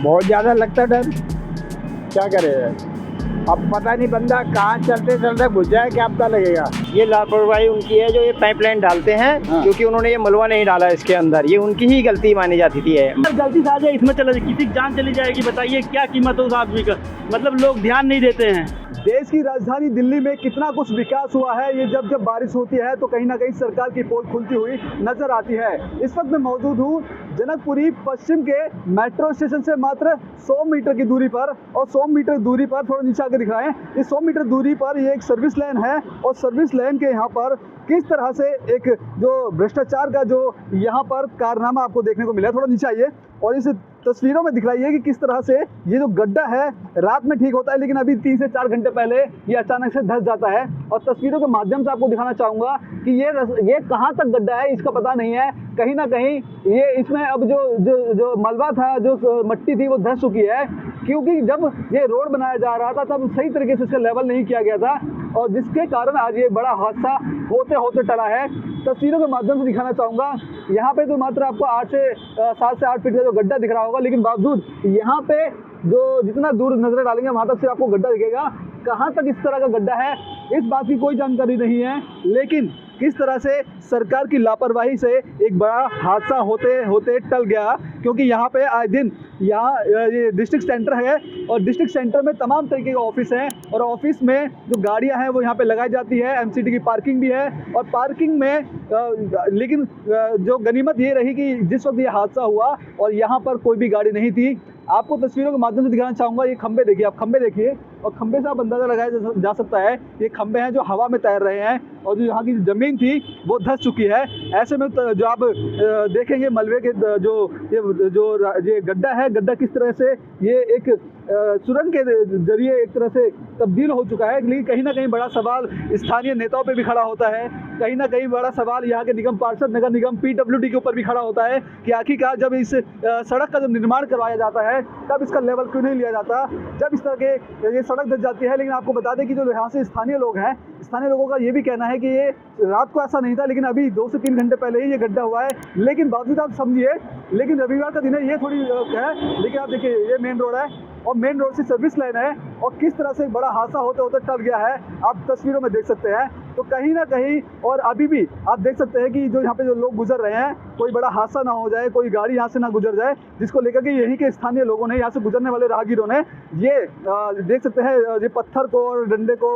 बहुत ज़्यादा लगता डर। क्या करे, अब पता नहीं बंदा कहाँ चलते चलते घुस जाए, क्या पता लगेगा। ये लापरवाही उनकी है जो ये पाइपलाइन डालते हैं। हाँ। क्योंकि उन्होंने ये मलबा नहीं डाला इसके अंदर, ये उनकी ही गलती मानी जाती थी। गलती से आ जाए इसमें चला जाए, किसी की जान चली जाएगी, बताइए क्या कीमत है उस आदमी का। मतलब लोग ध्यान नहीं देते हैं। देश की राजधानी दिल्ली में कितना कुछ विकास हुआ है, ये जब जब बारिश होती है तो कहीं ना कहीं सरकार की पोल खुलती हुई नजर आती है। इस वक्त मैं मौजूद हूँ जनकपुरी पश्चिम के मेट्रो स्टेशन से मात्र 100 मीटर की दूरी पर, और 100 मीटर दूरी पर थोड़ा नीचे आके दिख रहा है, इस 100 मीटर दूरी पर ये एक सर्विस लाइन है। और सर्विस लाइन के यहाँ पर किस तरह से एक जो भ्रष्टाचार का जो यहाँ पर कारनामा आपको देखने को मिला है। थोड़ा नीचे आइए और इस तस्वीरों में दिखलाइए कि किस तरह से ये जो गड्ढा है रात में ठीक होता है, लेकिन अभी 3 से 4 घंटे पहले ये अचानक से धंस जाता है। और तस्वीरों के माध्यम से आपको दिखाना चाहूँगा कि ये कहाँ तक गड्ढा है इसका पता नहीं है। कहीं ना कहीं ये इसमें अब जो मलबा था, जो मट्टी थी, वो धंस चुकी है। क्योंकि जब ये रोड बनाया जा रहा था तब सही तरीके से उसका लेवल नहीं किया गया था, और जिसके कारण आज ये बड़ा हादसा होते होते टला है। तस्वीरों के माध्यम से दिखाना चाहूँगा, यहाँ पे तो मात्र आपको 7 से 8 फीट का जो गड्ढा दिख रहा होगा, लेकिन बावजूद यहाँ पे जो जितना दूर नजरें डालेंगे वहाँ तक से आपको गड्ढा दिखेगा। कहाँ तक इस तरह का गड्ढा है इस बात की कोई जानकारी नहीं है, लेकिन किस तरह से सरकार की लापरवाही से एक बड़ा हादसा होते होते टल गया। क्योंकि यहाँ पे आए दिन यहाँ ये डिस्ट्रिक्ट सेंटर है, और डिस्ट्रिक्ट सेंटर में तमाम तरीके के ऑफिस हैं, और ऑफिस में जो गाड़ियाँ हैं वो यहाँ पे लगाई जाती है। एमसीडी की पार्किंग भी है, और पार्किंग में लेकिन जो गनीमत ये रही कि जिस वक्त ये हादसा हुआ और यहाँ पर कोई भी गाड़ी नहीं थी। आपको तस्वीरों के माध्यम से दिखाना चाहूँगा, ये खंबे देखिए, आप खंबे देखिए, और खंबे से आप अंदाज़ा लगाया जा सकता है ये खंबे हैं जो हवा में तैर रहे हैं, और जो यहाँ की ज़मीन थी वो धंस चुकी है। ऐसे में जो आप देखेंगे मलबे के जो ये गड्ढा है, गड्ढा किस तरह से ये एक सुरंग के जरिए एक तरह से तब्दील हो चुका है। लेकिन कहीं ना कहीं बड़ा सवाल स्थानीय नेताओं पे भी खड़ा होता है, कहीं ना कहीं बड़ा सवाल यहाँ के निगम पार्षद, नगर निगम PWD के ऊपर भी खड़ा होता है कि आखिरकार जब इस सड़क का जब निर्माण करवाया जाता है तब इसका लेवल क्यों नहीं लिया जाता, जब इस तरह के ये सड़क धंस जाती है। लेकिन आपको बता दें कि जो यहाँ से स्थानीय लोग हैं, स्थानीय लोगों का ये भी कहना है कि ये रात को ऐसा नहीं था, लेकिन अभी 2 से 3 घंटे पहले ही ये गड्ढा हुआ है। लेकिन बावजूद आप समझिए, लेकिन रविवार का दिन है, ये थोड़ी है, लेकिन आप देखिए ये मेन रोड है और मेन रोड से सर्विस लाइन है, और किस तरह से बड़ा हादसा होते होते टल गया है आप तस्वीरों में देख सकते हैं। तो कहीं ना कहीं और अभी भी आप देख सकते हैं कि जो यहाँ पे जो लोग गुजर रहे हैं, कोई बड़ा हादसा ना हो जाए, कोई गाड़ी यहाँ से ना गुजर जाए, जिसको लेकर के यहीं के स्थानीय लोगों ने, यहाँ से गुजरने वाले राहगीरों ने ये देख सकते हैं ये पत्थर को और डंडे को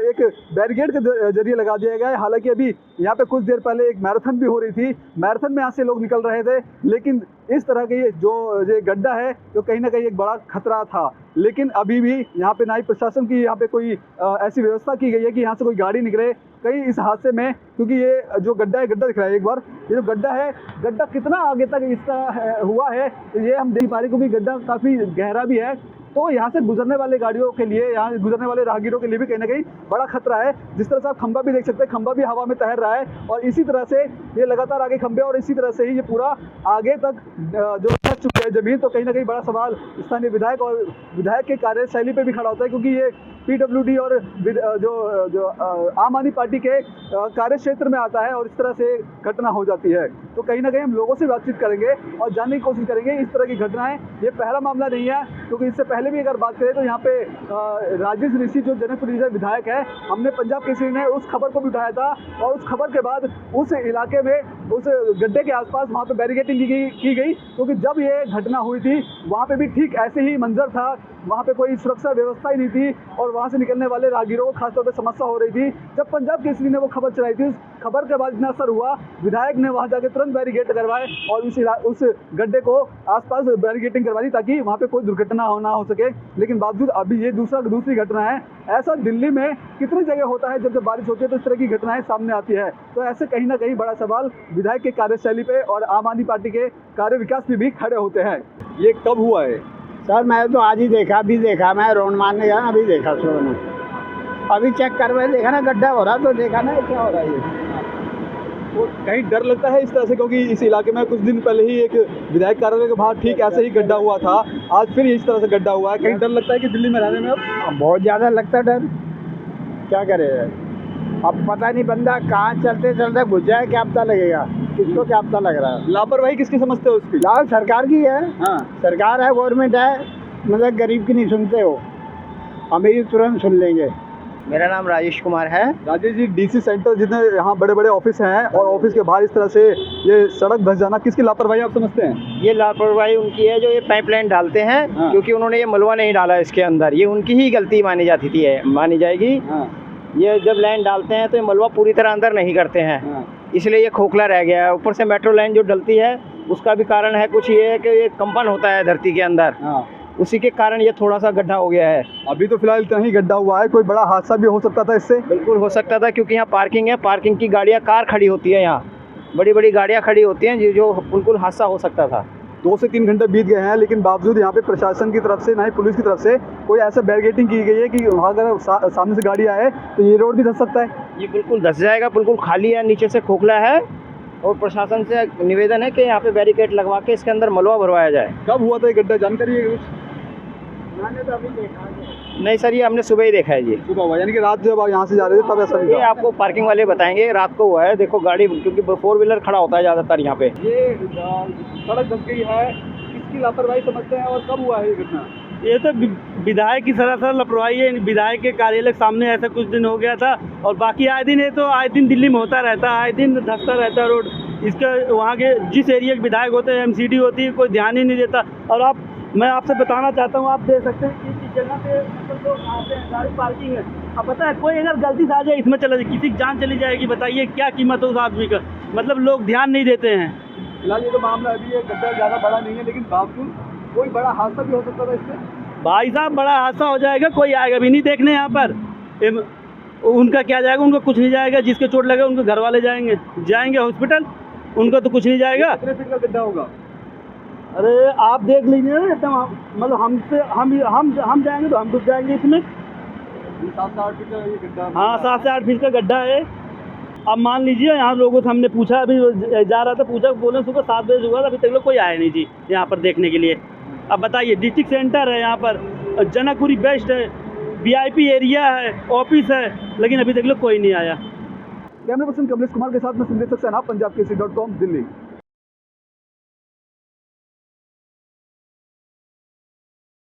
एक बैरिकेड के जरिए लगा दिया गया है। हालांकि अभी यहाँ पे कुछ देर पहले एक मैराथन भी हो रही थी, मैराथन में यहाँ से लोग निकल रहे थे, लेकिन इस तरह के जो ये गड्ढा है जो कहीं ना कहीं एक बड़ा खतरा था। लेकिन अभी भी यहाँ पे ना ही प्रशासन की यहाँ पे कोई ऐसी व्यवस्था की गई है कि यहाँ से कोई गाड़ी निकले कहीं इस हादसे में। क्योंकि ये जो गड्ढा है, गड्ढा दिख रहा है एक बार, ये जो गड्ढा है, गड्ढा कितना आगे तक इस तरह हुआ है ये हम देख पा रहे, क्योंकि गड्ढा काफ़ी गहरा भी है। तो यहाँ से गुजरने वाले गाड़ियों के लिए, यहाँ गुजरने वाले राहगीरों के लिए भी कहीं ना कहीं बड़ा खतरा है। जिस तरह से आप खंबा भी देख सकते हैं, खंबा भी हवा में तैर रहा है, और इसी तरह से ये लगातार आगे खंबे, और इसी तरह से ही ये पूरा आगे तक जो धंस चुकी है ज़मीन। तो कहीं ना कहीं बड़ा सवाल स्थानीय विधायक और विधायक के कार्यशैली पे भी खड़ा होता है, क्योंकि ये PWD और जो आम आदमी पार्टी के कार्य क्षेत्र में आता है, और इस तरह से घटना हो जाती है। तो कहीं ना कहीं हम लोगों से बातचीत करेंगे और जानने की कोशिश करेंगे इस तरह की घटनाएं। ये पहला मामला नहीं है, क्योंकि इससे पहले भी अगर बात करें तो यहाँ पे राजेश ऋषि जो जनकपुरी से विधायक है, हमने पंजाब केसरी ने उस खबर को भी उठाया था, और उस खबर के बाद उस इलाके में, उस गड्ढे के आसपास वहाँ पे बैरिकेडिंग की गई, क्योंकि जब ये घटना हुई थी वहाँ पे भी ठीक ऐसे ही मंजर था, वहाँ पे कोई सुरक्षा व्यवस्था ही नहीं थी, और वहाँ से निकलने वाले राहगीरों को खासतौर पे समस्या हो रही थी। जब पंजाब केसरी ने वो खबर चलाई थी, उस खबर के बाद इतना असर हुआ, विधायक ने वहाँ जाके तुरंत बैरिकेड करवाए और उस गड्ढे को आसपास बैरिकेडिंग करवा दी ताकि वहाँ पे कोई दुर्घटना ना हो सके। लेकिन बावजूद अभी ये दूसरी घटना है। ऐसा दिल्ली में कितनी जगह होता है, जब बारिश होती है तो इस तरह की घटनाएं सामने आती है। तो ऐसे कहीं ना कहीं बड़ा सवाल विधायक के कार्यशैली पे और आम आदमी पार्टी के कार्य विकास पे भी खड़े होते हैं। ये कब हुआ है सर? मैं तो आज ही देखा, अभी देखा, मैं राउंड मारने गया, अभी देखा सुबह में, अभी चेक करवाए देखा ना गड्ढा हो रहा, तो देखा ना क्या हो रहा है ये। तो कहीं डर लगता है इस तरह से, क्योंकि इस इलाके में कुछ दिन पहले ही एक विधायक कार्यालय के बाहर ठीक ऐसे ही गड्ढा हुआ था, आज फिर इस तरह से गड्ढा हुआ है। कहीं डर लगता है कि दिल्ली में रहने में अब बहुत ज़्यादा लगता डर। क्या करे, अब पता नहीं बंदा कहाँ चलते चलते घुस जाए, क्या पता लगेगा, किसको क्या पता लग रहा है। लापरवाही किसकी समझते हो उसकी? लाल सरकार की है। हाँ, सरकार है, गवर्नमेंट है, मतलब गरीब की नहीं सुनते हो, अमीर तुरंत सुन लेंगे। मेरा नाम राजेश कुमार है। राजेश जी, डीसी सेंटर जितने यहाँ बड़े बड़े ऑफिस हैं और ऑफिस के बाहर इस तरह से ये सड़क धंस जाना, किसकी लापरवाही आप समझते हैं? ये लापरवाही उनकी है जो ये पाइपलाइन डालते हैं, हाँ। क्योंकि उन्होंने ये मलबा नहीं डाला इसके अंदर, ये उनकी ही गलती मानी जाती थी, मानी जाएगी। हाँ, ये जब लाइन डालते हैं तो ये मलबा पूरी तरह अंदर नहीं करते हैं, हाँ, इसलिए ये खोखला रह गया है। ऊपर से मेट्रो लाइन जो डलती है उसका भी कारण है कुछ ये है कि ये कंपन होता है धरती के अंदर, हाँ। उसी के कारण ये थोड़ा सा गड्ढा हो गया है। अभी तो फिलहाल इतना ही गड्ढा हुआ है, कोई बड़ा हादसा भी हो सकता था इससे? बिल्कुल हो सकता था, क्योंकि यहाँ पार्किंग है, पार्किंग की गाड़ियाँ, कार खड़ी होती है यहाँ, बड़ी बड़ी गाड़ियाँ खड़ी होती हैं जो बिल्कुल हादसा हो सकता था। 2 से 3 घंटे बीत गए हैं, लेकिन बावजूद यहाँ पे प्रशासन की तरफ से ना ही पुलिस की तरफ से कोई ऐसा बैरिकेडिंग की गई है कि वहाँ अगर सामने से गाड़ी आए तो ये रोड भी धंस सकता है। ये बिल्कुल धंस जाएगा, बिल्कुल खाली है, नीचे से खोखला है, और प्रशासन से निवेदन है कि यहाँ पे बैरिकेड लगवा के इसके अंदर मलबा भरवाया जाए। कब हुआ था ये गड्ढा, जानकारी है कुछ? मैंने तो अभी देखा नहीं सर, ये हमने सुबह ही देखा है जी। सुबह हुआ, यानी कि रात जब आप यहाँ से जा रहे थे तब ऐसा नहीं ये था? आपको पार्किंग वाले बताएंगे, रात को हुआ है। देखो गाड़ी, क्योंकि 4 व्हीलर खड़ा होता है ज़्यादातर यहाँ पे। ये सड़क धंस गई है, किसकी लापरवाही समझते हैं और कब हुआ है ये घटना? ये तो विधायक की सरासर लापरवाही है। विधायक के कार्यालय के सामने ऐसा कुछ दिन हो गया था, और बाकी आए दिन ये तो आए दिन दिल्ली में होता रहता है, आए दिन धंसता रहता है रोड। इसका वहाँ के जिस एरिया के विधायक होते हैं, एमसीडी होती है, कोई ध्यान ही नहीं देता। और मैं आपसे बताना चाहता हूँ, आप देख सकते हैं कि इस जगह पे मतलब लोग आते हैं, गाड़ी पार्किंग है। अब पता है, कोई अगर गलती से आ जाए इसमें चला जाए, किसी की जान चली जाएगी, बताइए क्या कीमत है उस आदमी का। मतलब लोग ध्यान नहीं देते हैं। फिलहाल ये तो मामला अभी ये गड्ढा ज़्यादा बड़ा नहीं है, लेकिन बावजूद कोई बड़ा हादसा भी हो सकता था इससे। भाई साहब, बड़ा हादसा हो जाएगा, कोई आएगा भी नहीं देखने यहाँ पर। उनका क्या जाएगा, उनको कुछ नहीं जाएगा। जिसके चोट लगे उनके घर वाले जाएंगे हॉस्पिटल, उनको तो कुछ नहीं जाएगा। कितने फीट का गड्ढा होगा? अरे आप देख लीजिए ना, एकदम मतलब हमसे हम जाएंगे तो हम डूब जाएंगे इसमें। 7 से 8 फीट का ये गड्ढा? हाँ, 7 से 8 फीट का गड्ढा है। अब मान लीजिए, यहाँ लोगों से हमने पूछा, अभी जा रहा था, पूछा, बोले सुबह 7 बजे हुआ था, अभी तक लोग कोई आया नहीं जी यहाँ पर देखने के लिए। अब बताइए, डिस्ट्रिक्ट सेंटर है यहाँ पर, जनकपुरी बेस्ट है, VIP एरिया है, ऑफिस है, लेकिन अभी तक लोग कोई नहीं आया। कैमरा पर्सन कमलेश कुमार के साथ मैं संदेश सक्सेना, पंजाब केसरी.com, दिल्ली।